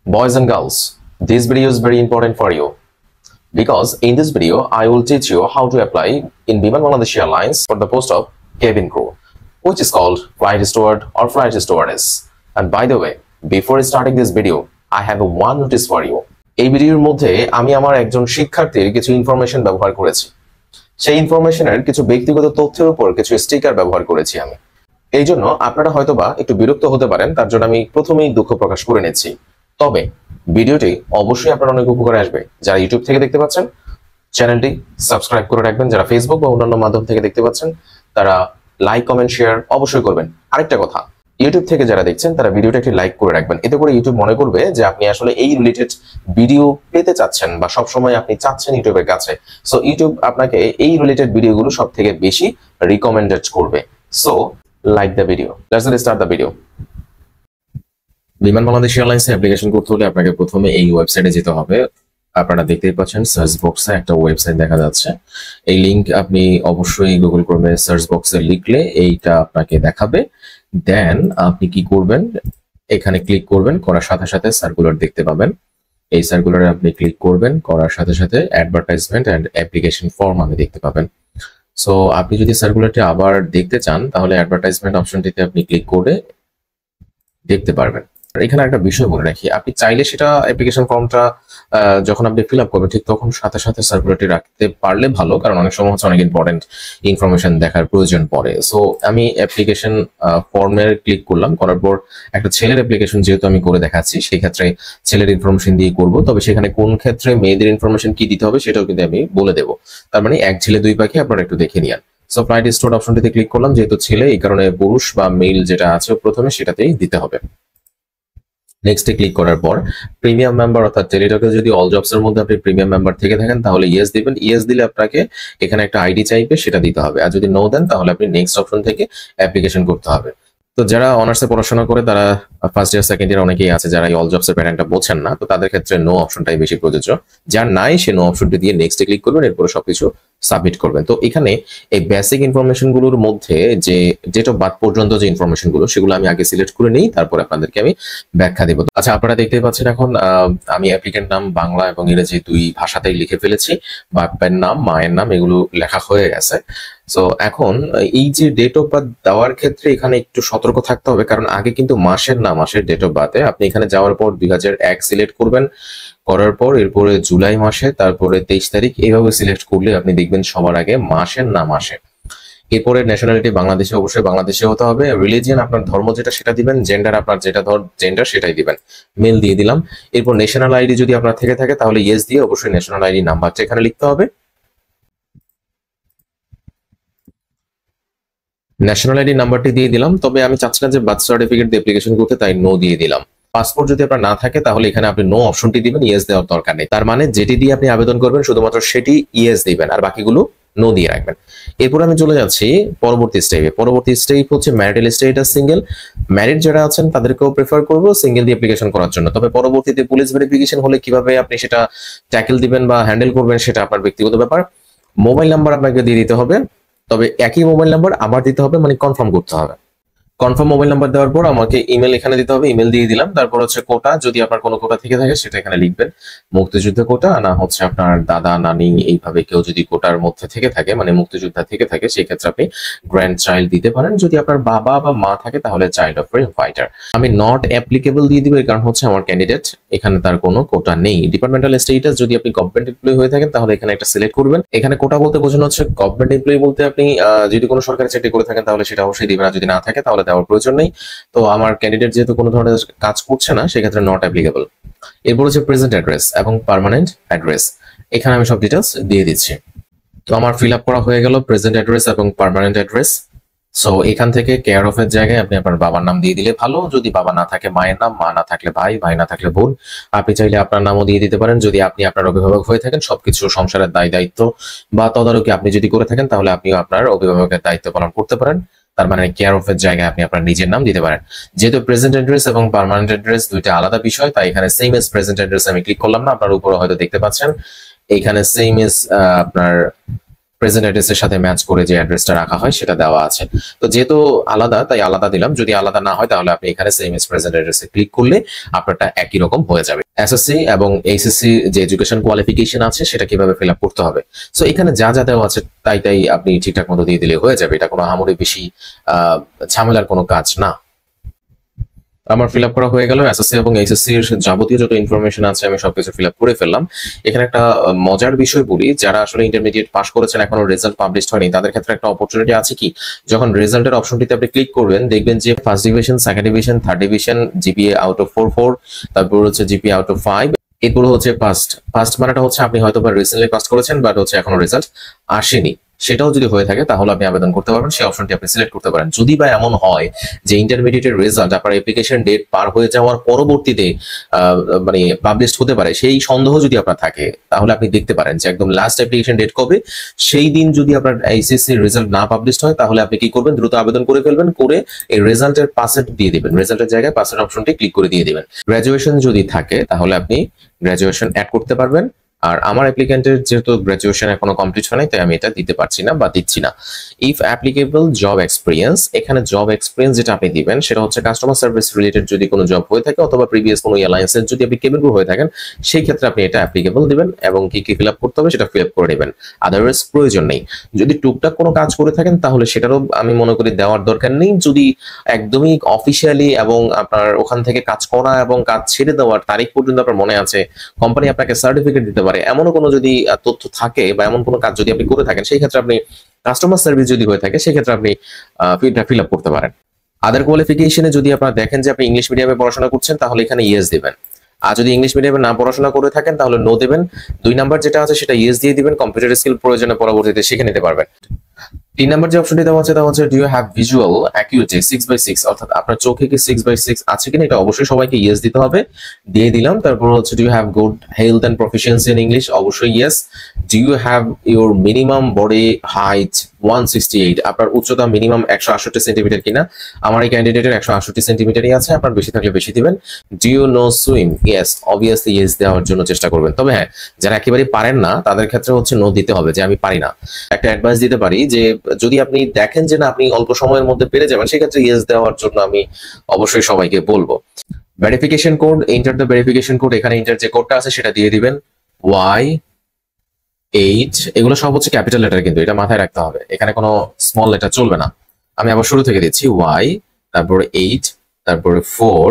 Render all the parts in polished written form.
Boys and girls, this video is very important for you because in this video I will teach you how to apply in Biman Bangladesh Airlines for the post of cabin crew, which is called flight steward or flight stewardess. And by the way, before starting this video, I have one notice for you. এই ভিডিওর মধ্যে আমি আমার একজন শিক্ষার্থীর কিছু information ব্যবহার করেছি। সেই ইনফরমেশনের কিছু ব্যক্তিগত তথ্যের উপর কিছু স্টিকার ব্যবহার করেছি আমি। এইজন্য আপনারা হয়তোবা একটু বিরক্ত হতে পারেন, তার জন্য আমি প্রথমেই দুঃখ প্রকাশ করে নিচ্ছি। তবে ভিডিওটি অবশ্যই আপনার অনেক উপকারে আসবে। যারা ইউটিউব থেকে দেখতে পাচ্ছেন চ্যানেলটি সাবস্ক্রাইব করে রাখবেন, যারা ফেসবুক বা অন্যান্য মাধ্যম থেকে দেখতে পাচ্ছেন তারা লাইক কমেন্ট শেয়ার অবশ্যই করবেন। আরেকটা কথা, ইউটিউব থেকে যারা দেখছেন তারা ভিডিওটা একটি লাইক করে রাখবেন। এতে করে ইউটিউব মনে করবে যে আপনি আসলে এই রিলেটেড ভিডিও পেতে চাচ্ছেন বা সব সময় আপনি চাচ্ছেন ইউটিউবের কাছে। সো ইউটিউব আপনাকে এই রিলেটেড ভিডিওগুলো সবথেকে বেশি রিকমেন্ডেড করবে। So like the video. Let's start the video. বিমান বাংলাদেশ এয়ারলাইন্সে অ্যাপ্লিকেশন করতে হলে আপনাকে প্রথমে এই ওয়েবসাইটে যেতে হবে। আপনারা দেখতেই পাচ্ছেন সার্চ বক্সে একটা ওয়েবসাইট দেখা যাচ্ছে। এই লিংক আপনি অবশ্যই গুগল ক্রোমে সার্চ বক্সে লিখলে এইটা আপনাকে দেখাবে। দেন আপনি কি করবেন, এখানে ক্লিক করবেন, করার সাথে সাথে সার্কুলার দেখতে পাবেন। এই সার্কুলারে আপনি ক্লিক করবেন, করার সাথে সাথে অ্যাডভার্টাইজমেন্ট এন্ড অ্যাপ্লিকেশন ফর্ম আপনি দেখতে পাবেন। সো আপনি যদি সার্কুলারটি আবার দেখতে চান তাহলে অ্যাডভার্টাইজমেন্ট অপশনটিতে আপনি ক্লিক করে দেখতে পারবেন। এখানে একটা বিষয় বলে রাখি, আপনি চাইলে সেটা অ্যাপ্লিকেশন ফর্মটা যখন আপনি ফিল আপ করবেন ঠিক তখন সাথে সাথে সার্কুলারটি রাখতে পারলে ভালো, কারণ অনেক সময় হচ্ছে অনেক ইম্পর্টেন্ট ইনফরমেশন দেখার প্রয়োজন পড়ে। সো আমি অ্যাপ্লিকেশন ফর্মের ক্লিক করলাম, করার পর একটা ছেলের অ্যাপ্লিকেশন যেহেতু আমি করে দেখাচ্ছি সেই ক্ষেত্রে ছেলের ইনফরমেশন দিয়ে করব। তবে সেখানে কোন ক্ষেত্রে মেয়েদের ইনফরমেশন কি দিতে হবে সেটাও কিন্তু আমি বলে দেবো। তার মানে এক ছেলে দুই পাখি, আপনারা একটু দেখে নিন। সো ফ্লাইট স্টুয়ার্ড অপশনটিতে ক্লিক করলাম, যেহেতু ছেলে এই কারণে পুরুষ বা মেল যেটা আছে প্রথমে সেটাতেই দিতে হবে। নেক্সটে ক্লিক করার পর প্রিমিয়াম মেম্বার অর্থাৎ টেলিটকে যদি অল জবস এর মধ্যে আপনি প্রিমিয়াম মেম্বার থেকে থাকেন তাহলে ইয়েস দিবেন। ইয়েস দিলে আপনাকে এখানে একটা আইডি চাইবে, সেটা দিতে হবে। আর যদি নো দেন তাহলে আপনি নেক্সট অপশন থেকে অ্যাপ্লিকেশন করতে হবে। তো যারা অনার্সে পড়াশোনা করে তারা ফার্স্ট ইয়ার সেকেন্ড ইয়ার অনেকেই আছে যারা এই অল জবস এর প্যাটার্নটা বোঝেন না, তো তাদের ক্ষেত্রে নো অপশনটাই বেশি প্রযোজ্য। যার নাই সে নো অপশনটি দিয়ে নেক্সটে ক্লিক করবেন, এরপরে সবকিছু সাবমিট করবেন। তো এখানে এই বেসিক ইনফরমেশন গুলোর মধ্যে যে ডেট অফ বার্থ পর্যন্ত যে ইনফরমেশন গুলো সেগুলো আমি আগে সিলেক্ট করে নিই, তারপর আপনাদেরকে আমি ব্যাখ্যা দেবো। আচ্ছা, আপনারা দেখতেই পাচ্ছেন এখন আমি অ্যাপ্লিকেন্ট নাম বাংলা এবং ইংরেজি দুই ভাষাতেই লিখে ফেলেছি। বাপের নাম মায়ের নাম এগুলো লেখা হয়ে গেছে। সো এখন এই যে ডেট অফ বার্থ দেওয়ার ক্ষেত্রে এখানে একটু সতর্ক থাকতে হবে, কারণ আগে কিন্তু মাসের না মাসের ডেট অফ বার্থে আপনি এখানে যাওয়ার পর 2001 সিলেক্ট করবেন, করার পর এরপরে জুলাই মাসে, তারপরে 23 তারিখ এইভাবে সিলেক্ট করলে আপনি দেখবেন সবার আগে মাসের না মাসে। এরপরে ন্যাশনালিটি বাংলাদেশে, অবশ্যই বাংলাদেশে হতে হবে। রিলিজিয়ন আপনার ধর্ম যেটা সেটা দিবেন। জেন্ডার আপনার যেটা জেন্ডার সেটাই দিবেন। মেল দিয়ে দিলাম। এরপর ন্যাশনাল আইডি যদি আপনার থেকে থাকে তাহলে ইয়েস দিয়ে অবশ্যই ন্যাশনাল আইডি নাম্বারটা এখানে লিখতে হবে। ন্যাশনাল আইডি নাম্বারটি দিয়ে দিলাম। তবে আমি চাচ্ছি না যে বার্থ সার্টিফিকেট দিয়ে অ্যাপ্লিকেশন করতে, তাই নো দিয়ে দিলাম। পাসপোর্ট যদি আপনার না থাকে তাহলে এখানে আপনি নো অপশনটি দিবেন, ইয়েস দেওয়ার দরকার নেই। তার মানে যেটি দিয়ে আপনি আবেদন করবেন শুধুমাত্র সেটি ইয়েস দিবেন, আর বাকিগুলো নো দিয়ে রাখবেন। এরপর আমি চলে যাচ্ছি পরবর্তী স্টেপে। পরবর্তী স্টেপ হচ্ছে ম্যারিটাল স্টেটাস সিঙ্গেল। ম্যারিড যারা আছেন তাদেরকেও প্রেফার করবো সিঙ্গেল দিয়ে অ্যাপ্লিকেশন করার জন্য। তবে পরবর্তীতে পুলিশ ভেরিফিকেশন হলে কিভাবে আপনি সেটা ট্যাকেল দিবেন বা হ্যান্ডেল করবেন সেটা আপনার ব্যক্তিগত ব্যাপার। মোবাইল নাম্বার আপনাকে দিয়ে দিতে হবে, তবে একই মোবাইল নাম্বার আবার দিতে হবে, মানে কনফার্ম করতে হবে। কনফার্ম মোবাইল নাম্বার দেওয়ার পর আমাকে ইমেল এখানে দিতে হবে, ইমেল দিয়ে দিলাম। তারপর হচ্ছে কোটা, যদি আপনার কোনো কোটা থেকে থাকে সেটা এখানে লিখবেন। মুক্তিযুদ্ধ কোটা না হচ্ছে আপনার দাদা নানি এইভাবে কেউ যদি কোটার মধ্যে থেকে থাকে, মানে মুক্তিযোদ্ধা থেকে থাকে, সেই ক্ষেত্রে আপনি গ্র্যান্ড চাইল্ড দিতে পারেন। যদি আপনার বাবা বা মা থাকে তাহলে চাইল্ড অফ ফ্রিডম ফাইটার। আমি নট অ্যাপ্লিকেবল দিয়ে দিব, কারণ হচ্ছে আমার ক্যান্ডিডেট এখানে তার কোনো কোটা নেই। ডিপার্টমেন্টাল স্টেটাস, যদি আপনি গভর্নমেন্ট এমপ্লয়ি হয়ে থাকেন তাহলে এখানে একটা সিলেক্ট করবেন। এখানে কোটা বলতে বোঝানো হচ্ছে গভর্নমেন্ট এমপ্লয়ি বলতে আপনি যদি কোনো সরকারি চাকরি করে থাকেন তাহলে সেটা অবশ্যই দিবেন, আর যদি না থাকে তাহলে দেওয়ার প্রয়োজন নেই। তো আমার ক্যান্ডিডেট যেহেতু কোনো ধরনের কাজ করছে না সেক্ষেত্রে নট অ্যাপ্লিকেবল। এরপর হচ্ছে প্রেজেন্ট অ্যাড্রেস এবং পার্মানেন্ট অ্যাড্রেস, এখানে আমি সব ডিটেলস দিয়ে দিচ্ছি। তো আমার ফিল আপ করা হয়ে গেল প্রেজেন্ট অ্যাড্রেস এবং পার্মানেন্ট অ্যাড্রেস। সো এখান থেকে কেয়ার অফ এর জায়গায় আপনি আপনার বাবার নাম দিয়ে দিলে ভালো। যদি বাবা না থাকে মায়ের নাম, মা না থাকলে ভাই, ভাই না থাকলে বোন। আপনি চাইলে আপনার নামও দিয়ে দিতে পারেন যদি আপনি আপনার অভিভাবক হয়ে থাকেন। সবকিছু সংসারের দায় দায়িত্ব বা তদারকি আপনি যদি করে থাকেন তাহলে আপনিও আপনার অভিভাবকের দায়িত্ব পালন করতে পারেন। তার মানে কেয়ার অফ এর জায়গায় আপনি আপনার নিজের নাম দিতে পারেন। যেহেতু প্রেজেন্ট অ্যাড্রেস এবং পার্মানেন্ট অ্যাড্রেস দুইটা আলাদা বিষয়, তাই এখানে সেম এজ প্রেজেন্ট অ্যাড্রেস আমি ক্লিক করলাম না। আপনার উপরে হয়তো দেখতে পাচ্ছেন এইখানে সেম এজ আপনার প্রেজেন্ট অ্যাড্রেসের সাথে ম্যাচ করে যে অ্যাড্রেসটা রাখা হয় সেটা দেওয়া আছে। তো যেহেতু আলাদা তাই আলাদা দিলাম, যদি আলাদা না হয় তাহলে আপনি এখানে সেম এজ প্রেজেন্ট অ্যাড্রেসে ক্লিক করলে আপনারটা একই রকম হয়ে যাবে। এসএসসি এবং এইচএসসি যে এডুকেশন কোয়ালিফিকেশন আছে সেটা কিভাবে ফিল আপ করতে হবে, সো এখানে যা যা দেওয়া আছে তাই তাই আপনি ঠিকঠাক মতো দিয়ে দিলে হয়ে যাবে। এটা কোনো আহামরি বেশি ঝামেলার কোনো কাজ না। আমার ফিল আপ করা হয়ে গেল। এসএসসি এবং এইচএসসি এর যাবতীয় যত ইনফরমেশন আছে আমি সবকিছু ফিল আপ করে ফেললাম। এখানে একটা মজার বিষয় বলি, যারা আসলে ইন্টারমিডিয়েট পাস করেছেন এখনো রেজাল্ট পাবলিশ হয়নি তাদের ক্ষেত্রে একটা অপরচুনিটি আছে কি, যখন রেজাল্টের অপশনটিতে আপনি ক্লিক করবেন দেখবেন যে first division, second division, third division, GPA out of 4, তারপর হচ্ছে জিপিএ আউট অফ 5, এরপর হচ্ছে পাস্ট মানেটা হচ্ছে আপনি হয়তো বা রিসেন্টলি পাস করেছেন বাট হচ্ছে এখনো রেজাল্ট আসেনি, সেটাও যদি হয়ে থাকে তাহলে আপনি আবেদন করতে পারবেন, সেই অপশনটি আপনি সিলেক্ট করতে পারেন। যদি বা এমন হয় যে ইন্টারমিডিয়েটের রেজাল্ট আপনার অ্যাপ্লিকেশন ডেট পার হয়ে যাওয়ার পরবর্তীতে মানে পাবলিশ হতে পারে, সেই সন্দেহ যদি আপনার থাকে তাহলে আপনি দেখতে পারেন যে একদম লাস্ট অ্যাপ্লিকেশন ডেট কবে, সেই দিন যদি আপনার এইচএসসি রেজাল্ট না পাবলিশ হয় তাহলে আপনি কি করবেন, দ্রুত আবেদন করে ফেলবেন, করে এই রেজাল্টের পার্সেন্ট দিয়ে দিবেন, রেজাল্টের জায়গায় পার্সেন্ট অপশনটি ক্লিক করে দিয়ে দিবেন। গ্র্যাজুয়েশন যদি থাকে তাহলে আপনি গ্র্যাজুয়েশন অ্যাড করতে পারবেন। আর আমার অ্যাপ্লিকেন্টের যেহেতু গ্র্যাজুয়েশন এখনো কমপ্লিট হয় নাই তাই আমি এটা দিতে পারছি না বা দিচ্ছি না। ইফ অ্যাপ্লিকেবল জব এক্সপিরিয়েন্স, এখানে জব এক্সপিরিয়েন্স যেটা আপনি দিবেন সেটা হচ্ছে কাস্টমার সার্ভিস রিলেটেড যদি কোনো জব হয়ে থাকে অথবা প্রিভিয়াস কোনো এয়ারলাইন্সের যদি আপনি কেবিন ক্রু হয়ে থাকেন সেই ক্ষেত্রে আপনি এটা অ্যাপ্লিকেবল দিবেন এবং কি কি ফিল আপ করতে হবে সেটা ফিল আপ করে নেবেন, আদারওয়াইজ প্রয়োজন নেই। যদি টুকটাক কোনো কাজ করে থাকেন তাহলে সেটারও আমি মনে করি দেওয়ার দরকার নেই। যদি একদমই অফিসিয়ালি এবং আপনার ওখান থেকে কাজ করা এবং কাজ ছেড়ে দেওয়ার তারিখ পর্যন্ত আপনার মনে আছে, কোম্পানি আপনাকে সার্টিফিকেট দিতে পারে, এমনও কোনো যদি তথ্য থাকে বা এমন কোনো কাজ যদি আপনি করে থাকেন সেই ক্ষেত্রে আপনি কাস্টমার সার্ভিস যদি হয়ে থাকে সেই ক্ষেত্রে আপনি ফিল আপ করতে পারেন। আদার কোয়ালিফিকেশনে যদি আপনারা দেখেন যে আপনি ইংলিশ মিডিয়ামে পড়াশোনা করছেন তাহলে এখানে ইয়েস দিবেন, আর যদি ইংলিশ মিডিয়ামে না পড়াশোনা করে থাকেন তাহলে নো দেবেন। 2 নাম্বার যেটা আছে সেটা ইয়েস দিয়ে দিবেন, কম্পিউটার স্কিল প্রয়োজনে পরবর্তীতে শিখে নিতে পারবেন। 3 নাম্বার যে অপশনটি দেওয়া আছে তা হচ্ছে do you have visual accuracy 6/6, অর্থাৎ আপনার চোখে কি 6/6 আছে কিনা এটা অবশ্যই সবাইকে ইয়েস দিতে হবে, দিয়ে দিলাম। তারপর হচ্ছে do you have good health and proficiency in English, অবশ্যই yes. Do you have your minimum body height 168, আপনার উচ্চতা মিনিমাম 168 সেন্টিমিটার কিনা, আমার এই ক্যান্ডিডেটের 168 সেন্টিমিটারই আছে, আপনার বেশি থাকলে বেশি দিবেন। Do you know swim, yes, obviously yes দেওয়ার জন্য চেষ্টা করবেন। তবে হ্যাঁ, যারা একেবারে পারেন না তাদের ক্ষেত্রে হচ্ছে নো দিতে হবে, যে আমি পারি না। একটা অ্যাডভাইস দিতে পারি যে যদি আপনি দেখেন যে না আপনি অল্প সময়ের মধ্যে পেরে যাবেন সেক্ষেত্রে ইয়েস দেওয়ার জন্য আমি অবশ্যই সবাইকে বলবো। Verification code, enter the verification code, এখানে এন্টার যে কোডটা আছে সেটা দিয়ে দিবেন। Y8, এগুলো সব হচ্ছে ক্যাপিটাল লেটার, কিন্তু এটা মাথায় রাখতে হবে, এখানে কোনো স্মল লেটার চলবে না। আমি আবার শুরু থেকে দিচ্ছি, Y, তারপরে 8, তারপরে 4,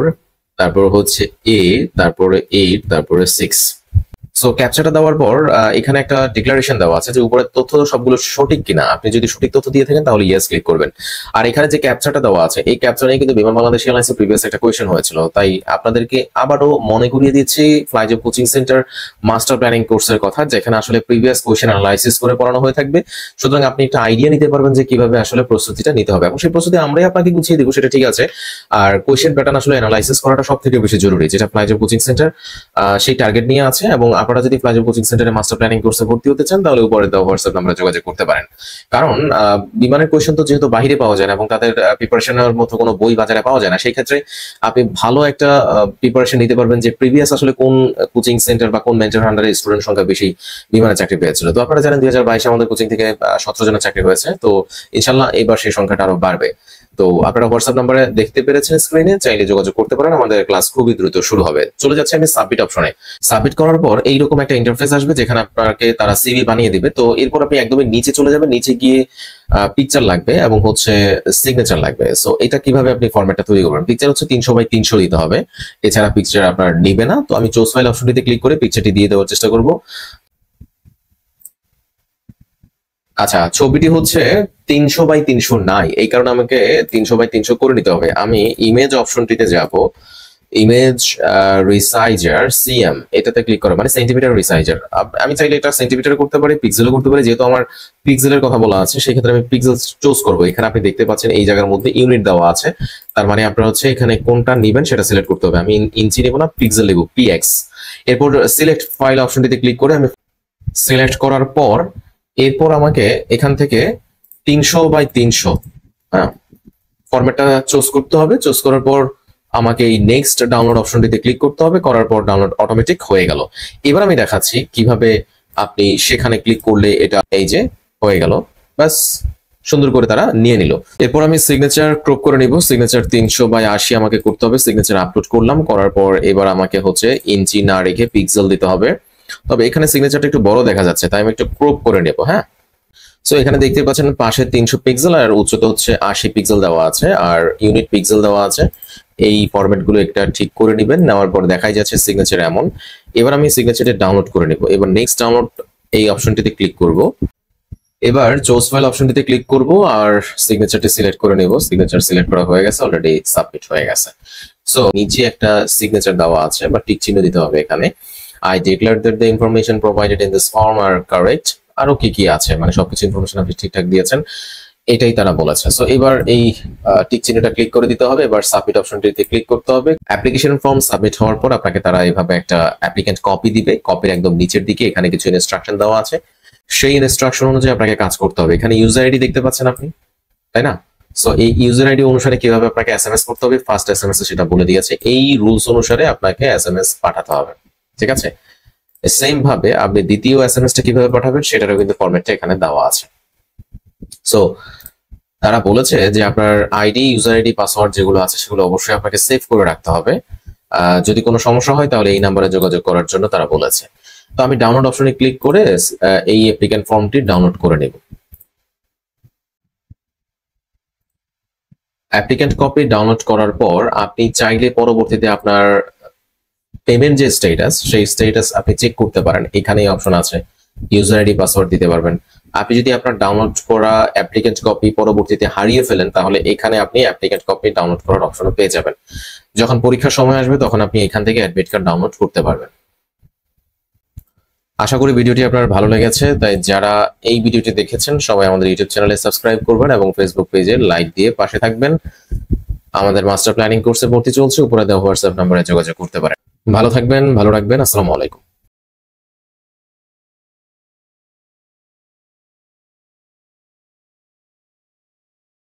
তারপরে হচ্ছে A, তারপরে 8, তারপরে 6। সো ক্যাপচাটা দেওয়ার পর এখানে একটা ডিক্লারেশন দেওয়া আছে যে উপরের তথ্য সবগুলো সঠিক কিনা, আপনি যদি সঠিক তথ্য দিয়ে থাকেন তাহলে ইয়েস ক্লিক করবেন। আর এখানে যে ক্যাপচাটা দেওয়া আছে এই ক্যাপচা নিয়ে কিন্তু বিমান বাংলাদেশ এয়ারলাইন্সের প্রিভিয়াস একটা কোয়েশ্চেন হয়েছিল, তাই আপনাদেরকে আবারও মনে করিয়ে দিচ্ছি ফ্লাইজব কোচিং সেন্টার মাস্টার প্ল্যানিং কোর্সের কথা, যেখানে আসলে প্রিভিয়াস কোয়েশ্চেন অ্যানালাইসিস করে পড়ানো হয়ে থাকবে। সুতরাং আপনি একটা আইডিয়া নিতে পারবেন যে কিভাবে আসলে প্রস্তুতিটা নিতে হবে, এবং সেই প্রস্তুতি আমরাই আপনাকে গুছিয়ে দিব, সেটা ঠিক আছে। আর কোয়েশ্চেন প্যাটার্ন আসলে অ্যানালাইসিস করাটা সব থেকে বেশি জরুরি, যেটা ফ্লাইজব কোচিং সেন্টার সেই টার্গেট নিয়ে আছে। এবং আপনারা যদি ফ্লাইজব কোচিং সেন্টারে মাস্টার প্ল্যানিং কোর্সে ভর্তি হতে চান তাহলে উপরে দেওয়া হোয়াটসঅ্যাপ নাম্বারে যোগাযোগ করতে পারেন। কারণ বিমানের কোয়েশ্চেন তো যেহেতু বাইরে পাওয়া যায় না এবং তাদের প্রিপারেশনের মতো কোনো বই বাজারে পাওয়া যায় না, সেই ক্ষেত্রে আপনি ভালো একটা প্রিপারেশন নিতে পারবেন যে প্রিভিয়াস আসলে কোন কোচিং সেন্টার বা কোন মেন্টর আন্ডারে স্টুডেন্ট সংখ্যা বেশি বিমানে চাকরি পেয়েছিল। তো আপনারা জানেন 2022 আমাদের কোচিং থেকে 17 জনের চাকরি হয়েছে, তো ইনশাল্লাহ এবার সেই সংখ্যাটা আরো বাড়বে। তো আপনারা হোয়াটসঅ্যাপ নাম্বারে দেখতে পেরেছেন স্ক্রিনে, চাইলে যোগাযোগ করতে পারেন, আমাদের ক্লাস খুবই দ্রুত শুরু হবে। চলে যাচ্ছে আমি সাবমিট অপশনে। সাবমিট করার পর এইরকম একটা ইন্টারফেস আসবে যেখানে আপনাকে তারা সিভি বানিয়ে দিবে। তো এরপর আপনি একদমই নিচে চলে যাবেন, নিচে গিয়ে পিকচার লাগবে এবং হচ্ছে সিগনেচার লাগবে। সো এটা কিভাবে আপনি ফরম্যাটটা তৈরি করবেন, পিকচার হচ্ছে 300x300 দিতে হবে, এছাড়া পিকচার আপনার নিবে না। তো আমি চুজ ফাইল অপশনটিতে ক্লিক করে পিকচারটি দিয়ে দেওয়ার চেষ্টা করব। আচ্ছা, ছবিটি হচ্ছে 300x300 নাই, এই কারণে আমাকে 300x300 করে নিতে হবে। আমি ইমেজ অপশনটিতে যাব, ইমেজ রিসাইজার সিএম, এটাতে ক্লিক করে মানে সেন্টিমিটার রিসাইজার। আমি চাইলে এটা সেন্টিমিটার করতে পারি, পিক্সেলও করতে পারি, যেহেতু আমার পিক্সেলের কথা বলা আছে সেই ক্ষেত্রে আমি পিক্সেল চুজ করব। এখানে আপনি দেখতে পাচ্ছেন এই জায়গার মধ্যে ইউনিট দেওয়া আছে, তার মানে আপনার হচ্ছে এখানে কোনটা নেবেন সেটা সিলেক্ট করতে হবে। আমি ইঞ্চি নেব না, পিক্সেল নেব, পিএক্স। এরপর সিলেক্ট ফাইল অপশনটিতে ক্লিক করে আমি সিলেক্ট করার পর এরপর আমাকে এখান থেকে 300x300 ফরম্যাটটা চুজ করতে হবে। চুজ করার পর আমাকে এই নেক্সট ডাউনলোড অপশনটিতে ক্লিক করতে হবে, করার পর ডাউনলোড অটোমেটিক হয়ে গেল। এবার আমি দেখাচ্ছি কিভাবে আপনি সেখানে ক্লিক করলে এটা এই যে হয়ে গেল, ব্যাস সুন্দর করে তারা নিয়ে নিল। এরপর আমি সিগনেচার ক্রপ করে নিব। সিগনেচার 300/80 আমাকে করতে হবে। সিগনেচার আপলোড করলাম, করার পর এবার আমাকে হচ্ছে ইঞ্চি না রেখে পিক্সেল দিতে হবে। তবে এখানে সিগনেচারটা একটু বড় দেখা যাচ্ছে, তাই আমি একটু ক্রপ করে নেব। হ্যাঁ, সো এখানে দেখতে পাচ্ছেন পাশে 300 পিক্সেল আর উচ্চতা হচ্ছে 80 পিক্সেল দেওয়া আছে, আর ইউনিট পিক্সেল দেওয়া আছে। এই ফরম্যাট গুলো একটা ঠিক করে নেবেন। নেওয়ার পর দেখাই যাচ্ছে সিগনেচার এমন। এবার আমি সিগনেচারটা ডাউনলোড করে নেব। এবার নেক্সট ডাউনলোড এই অপশনটিতে ক্লিক করব। এবার চুজ ফাইল অপশনটিতে ক্লিক করব আর সিগনেচারটি সিলেক্ট করে নেব। সিগনেচার সিলেক্ট করা হয়ে গেছে, অলরেডি সাবমিট হয়ে গেছে। সো নিচে একটা সিগনেচার দেওয়া আছে বা টিক চিহ্ন দিতে হবে এখানে। I declare that the information provided in this form are correct. আরো কি কি আছে, মানে সবকিছু ইনফরমেশন আপনি ঠিকঠাক দিয়েছেন, এটাই তারা বলেছে। সো এবার এই টিক চিহ্নটা ক্লিক করে দিতে হবে। এবার সাবমিট অপশনটিতে ক্লিক করতে হবে। অ্যাপ্লিকেশন ফর্ম সাবমিট হওয়ার পর আপনাকে তারা এইভাবে একটা অ্যাপ্লিকেন্ট কপি দিবে। কপির একদম নিচের দিকে এখানে কিছু ইনস্ট্রাকশন দেওয়া আছে, সেই ইনস্ট্রাকশন অনুযায়ী আপনাকে কাজ করতে হবে। এখানে ইউজার আইডি দেখতে পাচ্ছেন আপনি, তাই না? সো এই ইউজার আইডি অনুসারে কিভাবে আপনাকে এসএমএস করতে হবে, ফার্স্ট এসএমএস সেটা বলে দিয়েছে। এই রুলস অনুসারে আপনাকে এসএমএস পাঠাতে হবে, ঠিক আছে? সেম ভাবে আপনি দ্বিতীয় এসএমএসটা কিভাবে পাঠাবেন সেটারও কিন্তু ফরম্যাটটা এখানে দেওয়া আছে। সো তারা বলেছে যে আপনার আইডি, ইউজার আইডি, পাসওয়ার্ড যেগুলো আছে সেগুলো অবশ্যই আপনাকে সেভ করে রাখতে হবে। যদি কোনো সমস্যা হয় তাহলে এই নাম্বারে যোগাযোগ করার জন্য তারা বলেছে। তো আমি ডাউনলোড অপশনে ক্লিক করে এই অ্যাপ্লিকেন্ট ফর্মটি ডাউনলোড করে নেব। অ্যাপ্লিকেন্ট কপি ডাউনলোড করার পর আপনি চাইলে পরবর্তীতে আপনার পেমেন্ট যে স্ট্যাটাস, সেই স্ট্যাটাস আপনি চেক করতে পারেন। এখানেই অপশন আছে, ইউজার আইডি, পাসওয়ার্ড দিতে পারবেন। আপনি যদি আপনার ডাউনলোড করা অ্যাপ্লিকেন্ট কপি পরবর্তীতে হারিয়ে ফেলেন তাহলে এখানে আপনি অ্যাপ্লিকেন্ট কপি ডাউনলোড করার অপশনও পেয়ে যাবেন। যখন পরীক্ষার সময় আসবে তখন আপনি এখান থেকে অ্যাডমিট কার্ড ডাউনলোড করতে পারবেন। আশা করি ভিডিওটি আপনার ভালো লেগেছে। তাই যারা এই ভিডিওটি দেখেছেন সবাই আমাদের ইউটিউব চ্যানেলে সাবস্ক্রাইব করবেন এবং ফেসবুক পেজে লাইক দিয়ে পাশে থাকবেন। আমাদের মাস্টার প্ল্যানিং কোর্সে ভর্তি চলছে, উপরে দেওয়া হোয়াটসঅ্যাপ নম্বরে যোগাযোগ করতে পারেন। ভালো থাকবেন, ভালো রাখবেন। আসসালামু আলাইকুম।